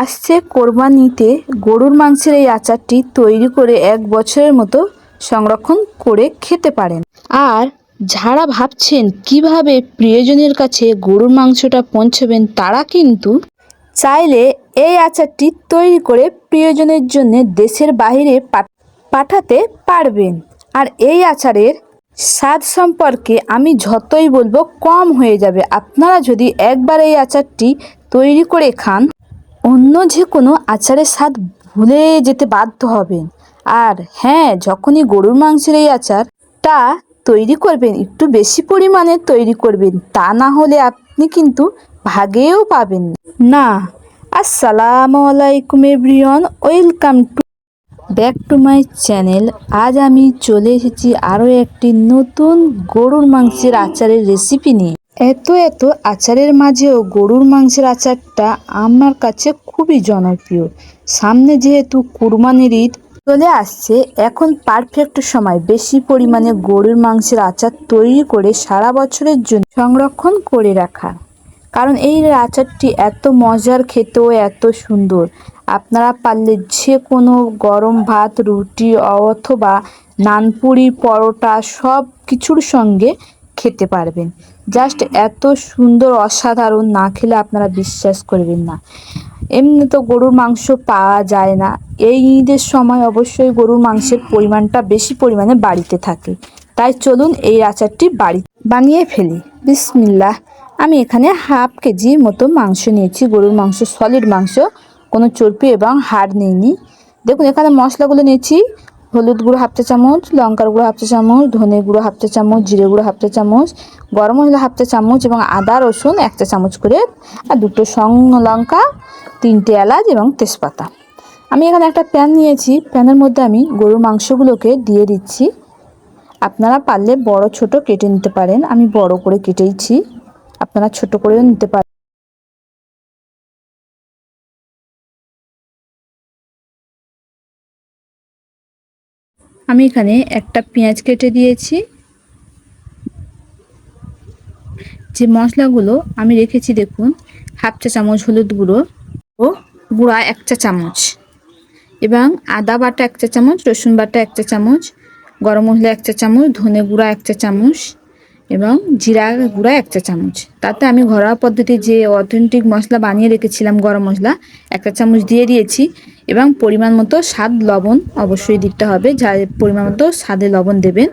আসছে কোরবানিতে গরুর মাংসের এই আচারটি তৈরি করে 1 বছরের মতো সংরক্ষণ করে খেতে পারেন। আর যারা ভাবছেন কিভাবে প্রিয়জনের কাছে গরুর মাংসটা পৌঁছাবেন, তারা কিন্তু চাইলে এই আচারটি তৈরি করে প্রিয়জনের জন্য দেশের বাইরে পাঠাতে পারবেন। আর এই আচারের স্বাদ সম্পর্কে আমি যতই বলবো কম হয়ে যাবে। আপনারা যদি একবার এই আচারটি তৈরি করে খান, অন্য যে কোনো আচারের স্বাদ ভুলে যেতে বাধ্য হবেন। আর হ্যাঁ, যখনই গরুর মাংসের এই আচারটা তৈরি করবেন, একটু বেশি পরিমাণে তৈরি করবেন, তা না হলে আপনি কিন্তু ভাগেও পাবেন না। আসসালামু আলাইকুম everyone, welcome back to my channel. আজ আমি চলে এসেছি আরও একটি নতুন গরুর মাংসের আচারের রেসিপি নিয়ে। এত আচারের মাঝেও গরুর মাংসের আচারটা আমার কাছে খুবই জনপ্রিয়। সামনে যেহেতু কুরবানির ঈদ চলে আসছে, এখন পারফেক্ট সময় বেশি পরিমাণে গরুর মাংসের আচার তৈরি করে সারা বছরের জন্য সংরক্ষণ করে রাখা। কারণ এই আচারটি এত মজার, খেতেও এত সুন্দর। আপনারা পারলে যে কোনো গরম ভাত, রুটি অথবা নানপুরি, পরোটা সব কিছুর সঙ্গে খেতে পারবেন। জাস্ট এত সুন্দর, অসাধারণ, না খেলে আপনারা বিশ্বাস করবেন না। এমনি তো গরুর মাংস পাওয়া যায় না, এই ঈদের সময় অবশ্যই গরুর মাংসের পরিমাণটা বেশি পরিমাণে বাড়িতে থাকে। তাই চলুন এই আচারটি বানিয়ে ফেলি। বিসমিল্লাহ। আমি এখানে হাফ কেজি মতো মাংস নিয়েছি, গরুর মাংস, সলিড মাংস, কোনো চর্বি এবং হাড় নেইনি। দেখুন এখানে মশলাগুলো নিয়েছি: হলুদ গুঁড়ো হাফ চা চামচ, লঙ্কার গুঁড়ো হাফ চা চামচ, ধনে গুঁড়ো হাফ চা চামচ, জিরে গুঁড়ো হাফ চা চামচ, গরম মশলা হাফ চা চামচ এবং আদা রসুন 1 চা চামচ করে, আর 2টো লঙ্কা, 3টে এলাচ এবং তেজপাতা। আমি এখানে একটা প্যান নিয়েছি, প্যানের মধ্যে আমি গরুর মাংসগুলোকে দিয়ে দিচ্ছি। আপনারা পারলে বড় ছোট কেটে নিতে পারেন, আমি বড় করে কেটেইছি, আপনারা ছোট করেও নিতে পারেন। আমি এখানে একটা পেঁয়াজ কেটে দিয়েছি। যে মশলাগুলো আমি রেখেছি দেখুন: হাফ চা চামচ হলুদ গুঁড়ো ও গুঁড়া 1 চা চামচ, এবং আদা বাটা 1 চা চামচ, রসুন বাটা 1 চা চামচ, গরম মশলা 1 চা চামচ, ধনে গুঁড়া 1 চা চামচ এবং জিরা গুঁড়া 1 চা চামচ। তাতে আমি ঘরোয়া পদ্ধতি যে অথেন্টিক মশলা বানিয়ে রেখেছিলাম, গরম মশলা 1 চা চামচ দিয়ে দিয়েছি, এবং পরিমাণ মতো স্বাদ লবণ অবশ্যই দিতে হবে, যা পরিমাণ মতো স্বাদে লবণ দেবেন।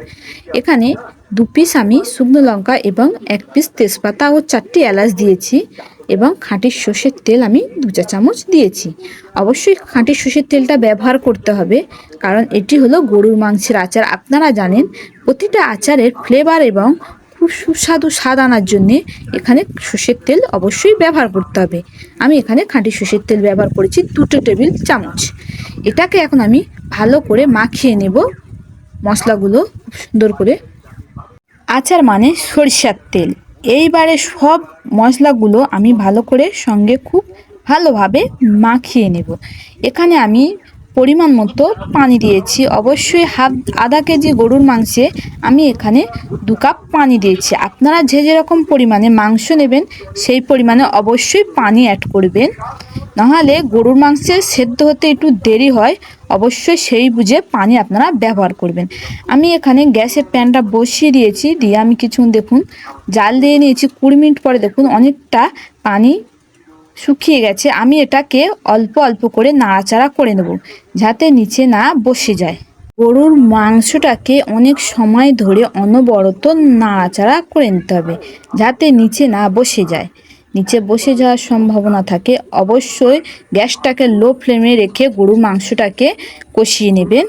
এখানে 2 পিস আমি শুকনো লঙ্কা এবং 1 পিস তেজপাতা ও 4টি এলাচ দিয়েছি, এবং খাঁটি সর্ষের তেল আমি 2 চা চামচ দিয়েছি। অবশ্যই খাঁটি সর্ষের তেলটা ব্যবহার করতে হবে, কারণ এটি হলো গরুর মাংসের আচার। আপনারা জানেন প্রতিটা আচারের ফ্লেভার এবং খুব সুস্বাদু স্বাদ আনার জন্যে এখানে সর্ষের তেল অবশ্যই ব্যবহার করতে হবে। আমি এখানে খাঁটি সর্ষের তেল ব্যবহার করেছি 2 টেবিল চামচ। এটাকে এখন আমি ভালো করে মাখিয়ে নেব মশলাগুলো সুন্দর করে। আচার মানে সরিষার তেল। এইবারে সব মশলাগুলো আমি ভালো করে সঙ্গে খুব ভালোভাবে মাখিয়ে নেব। এখানে আমি পরিমাণ মতো পানি দিয়েছি। অবশ্যই আধা কেজি গরুর মাংসে আমি এখানে 2 কাপ পানি দিয়েছি। আপনারা যে যেরকম পরিমাণে মাংস নেবেন সেই পরিমাণে অবশ্যই পানি অ্যাড করবেন, নাহলে গরুর মাংসের সেদ্ধ হতে একটু দেরি হয়। অবশ্যই সেই বুঝে পানি আপনারা ব্যবহার করবেন। আমি এখানে গ্যাসের প্যানটা বসিয়ে দিয়েছি, দিয়ে আমি কিছুক্ষণ দেখুন জাল দিয়ে নিয়েছি। 20 মিনিট পরে দেখুন অনেকটা পানি শুকিয়ে গেছে। আমি এটাকে অল্প অল্প করে নাড়াচাড়া করে নেব, যাতে নিচে না বসে যায়। গরুর মাংসটাকে অনেক সময় ধরে অনবরত নাড়াচাড়া করে নিতে হবে, যাতে নিচে না বসে যায়। নিচে বসে যাওয়ার সম্ভাবনা থাকে। অবশ্যই গ্যাসটাকে লো ফ্লেমে রেখে গরুর মাংসটাকে কষিয়ে নেবেন।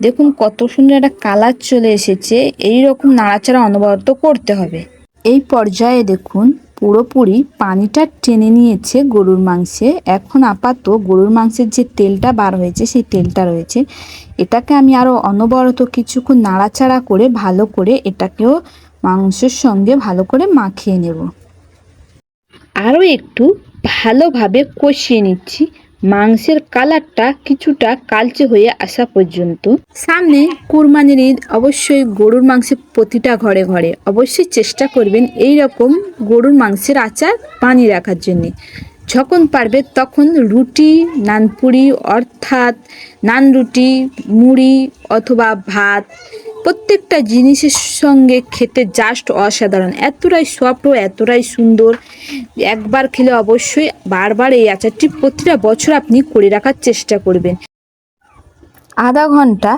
দেখুন কত সুন্দর একটা কালার চলে এসেছে। এই রকম নাড়াচাড়া অনবরত করতে হবে। এই পর্যায়ে দেখুন পুরোপুরি পানিটা টেনে নিয়েছে গরুর মাংসে। এখন আপাতত গরুর মাংসের যে তেলটা বার হয়েছে সেই তেলটা রয়েছে। এটাকে আমি আরও অনবরত কিছুক্ষণ নাড়াচাড়া করে ভালো করে এটাকেও মাংসের সঙ্গে ভালো করে মাখিয়ে নেব। আরও একটু ভালোভাবে কষিয়ে নিচ্ছি, মাংসের কালারটা কিছুটা কালচে হয়ে আসা পর্যন্ত। সামনে কুরবানির ঈদ, অবশ্যই গরুর মাংসের প্রতিটা ঘরে ঘরে অবশ্যই চেষ্টা করবেন এই রকম গরুর মাংসের আচার বানিয়ে রাখার জন্যে। যখন পারবে তখন রুটি, নানপুরি অর্থাৎ নান রুটি, মুড়ি অথবা ভাত, প্রত্যেকটা জিনিসের সঙ্গে খেতে জাস্ট অসাধারণ। এতটাই সফট ও এতটাই সুন্দর। একবার খেলে অবশ্যই বারবার এই আচারটি প্রতিটা বছর আপনি করে রাখার চেষ্টা করবেন। আধা ঘন্টা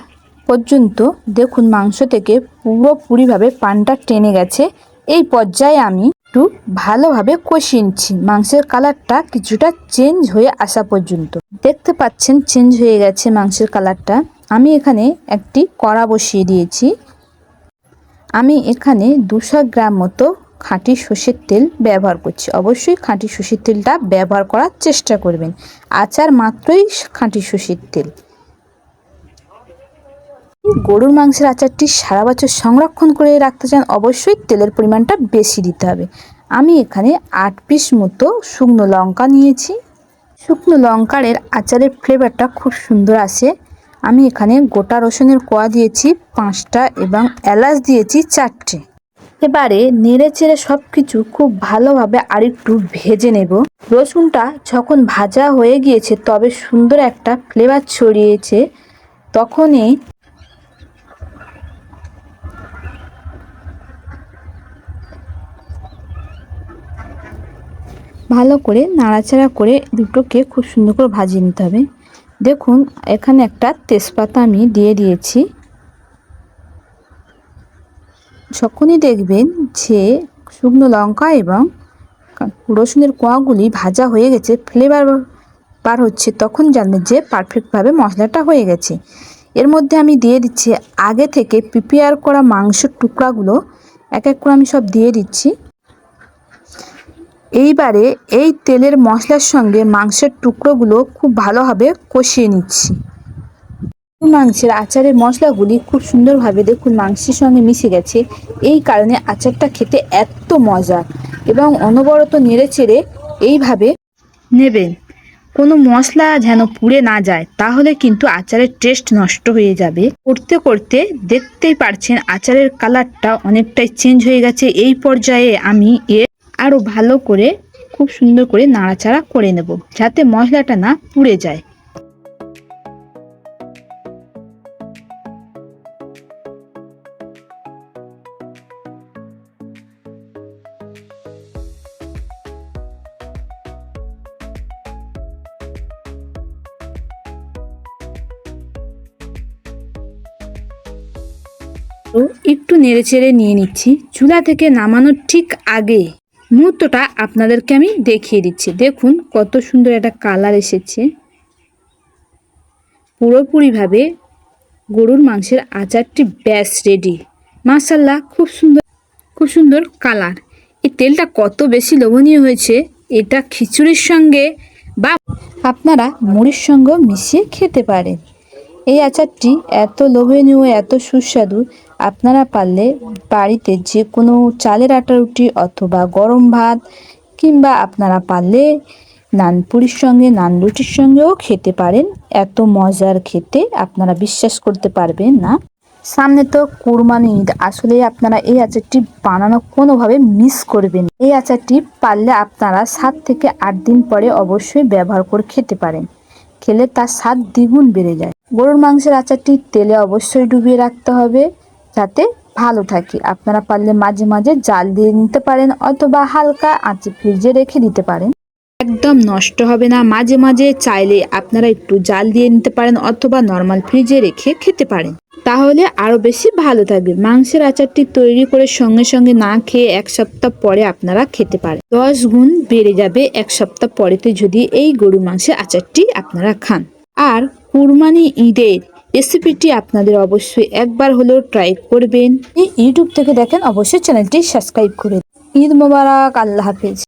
পর্যন্ত দেখুন মাংস থেকে পুরোপুরিভাবে পানটা টেনে গেছে। এই পর্যায়ে আমি একটু ভালোভাবে কষিয়ে নিচ্ছি, মাংসের কালারটা কিছুটা চেঞ্জ হয়ে আসা পর্যন্ত। দেখতে পাচ্ছেন চেঞ্জ হয়ে গেছে মাংসের কালারটা। আমি এখানে একটি কড়া বসিয়ে দিয়েছি। আমি এখানে 200 গ্রাম মতো খাঁটি সর্ষের তেল ব্যবহার করছি। অবশ্যই খাঁটি সর্ষের তেলটা ব্যবহার করার চেষ্টা করবেন। আচার মাত্রই খাঁটি সর্ষের তেল। গরুর মাংসের আচারটি সারা বছর সংরক্ষণ করে রাখতে চান, অবশ্যই তেলের পরিমাণটা বেশি দিতে হবে। আমি এখানে 8 পিস মতো শুকনো লঙ্কা নিয়েছি। শুকনো লঙ্কার আচারের ফ্লেভারটা খুব সুন্দর আসে। আমি এখানে গোটা রসুনের কোয়া দিয়েছি 5টা এবং এলাচ দিয়েছি 4টে। এবারে নেড়ে চেড়ে সব কিছু খুব ভালোভাবে আরেকটু ভেজে নেব। রসুনটা যখন ভাজা হয়ে গিয়েছে তবে সুন্দর একটা ফ্লেভার ছড়িয়েছে, তখনই ভালো করে নাড়াচাড়া করে দুটোকে খুব সুন্দর করে ভাজিয়ে নিতে হবে। দেখুন এখানে একটা তেজপাতা আমি দিয়ে দিয়েছি। যখনই দেখবেন যে শুকনো লঙ্কা এবং রসুনের কোয়াগুলি ভাজা হয়ে গেছে, ফ্লেভার বার হচ্ছে, তখন জানবেন যে পারফেক্টভাবে মশলাটা হয়ে গেছে। এর মধ্যে আমি দিয়ে দিচ্ছি আগে থেকে প্রিপেয়ার করা মাংসের টুকরাগুলো। এক এক করে আমি সব দিয়ে দিচ্ছি। এইবারে এই তেলের মশলার সঙ্গে মাংসের টুকরোগুলো খুব ভালোভাবে কষিয়ে নিচ্ছি। মাংসের আচারের মশলাগুলি খুব সুন্দরভাবে দেখুন মাংসের সঙ্গে মিশে গেছে। এই কারণে আচারটা খেতে এত মজা। এবং অনবরত নেড়ে চেড়ে এইভাবে নেবেন, কোনো মশলা যেন পুড়ে না যায়, তাহলে কিন্তু আচারের টেস্ট নষ্ট হয়ে যাবে। করতে করতে দেখতেই পারছেন আচারের কালারটা অনেকটাই চেঞ্জ হয়ে গেছে। এই পর্যায়ে আমি আরও ভালো করে খুব সুন্দর করে নাড়াচাড়া করে নেব, যাতে মশলাটা না পুড়ে যায়। একটু নেড়েচেড়ে নিয়ে নিচ্ছি। চুলা থেকে নামানোর ঠিক আগে মুহূর্তটা আপনাদেরকে আমি দেখিয়ে দিচ্ছি। দেখুন কত সুন্দর একটা কালার এসেছে। পুরোপুরিভাবে গরুর মাংসের আচারটি ব্যাস রেডি। মাশাআল্লাহ, খুব সুন্দর কালার। এই তেলটা কত বেশি লোভনীয় হয়েছে, এটা খিচুড়ির সঙ্গে বা আপনারা মুড়ির সঙ্গেও মিশিয়ে খেতে পারেন। এই আচারটি এত লোভনীয়, এত সুস্বাদু, আপনারা পারলে বাড়িতে যে কোনো চালের আটা রুটি অথবা গরম ভাত, কিংবা আপনারা পারলে নানপুরির সঙ্গে, নান রুটির সঙ্গেও খেতে পারেন। এত মজার খেতে, আপনারা বিশ্বাস করতে পারবেন না। সামনে তো কুরবানি ঈদ, আসলে আপনারা এই আচারটি বানানো কোনোভাবে মিস করবেন। এই আচারটি পারলে আপনারা 7 থেকে 8 দিন পরে অবশ্যই ব্যবহার করে খেতে পারেন। খেলে তার স্বাদ দ্বিগুণ বেড়ে যায়। গরুর মাংসের আচারটি তেলে অবশ্যই ডুবিয়ে রাখতে হবে যাতে ভালো থাকে। আপনারা পারলে মাঝে মাঝে জাল দিয়ে নিতে পারেন অথবা হালকা আঁচে ফ্রিজে রেখে দিতে পারেন, একদম নষ্ট হবে না। মাঝে মাঝে চাইলে আপনারা একটু জাল দিয়ে নিতে পারেন অথবা নর্মাল ফ্রিজে রেখে খেতে পারেন, তাহলে আরও বেশি ভালো থাকবে। মাংসের আচারটি তৈরি করে সঙ্গে সঙ্গে না খেয়ে 1 সপ্তাহ পরে আপনারা খেতে পারেন। 10 গুণ বেড়ে যাবে 1 সপ্তাহ পরেতে যদি এই গরুর মাংসের আচারটি আপনারা খান। আর কুরবানি ঈদের রেসিপিটি আপনাদের অবশ্যই একবার হলেও ট্রাই করবেন। ইউটিউব থেকে দেখেন অবশ্যই চ্যানেলটি সাবস্ক্রাইব করে। ঈদ মোবারক, আল্লাহ হাফেজ।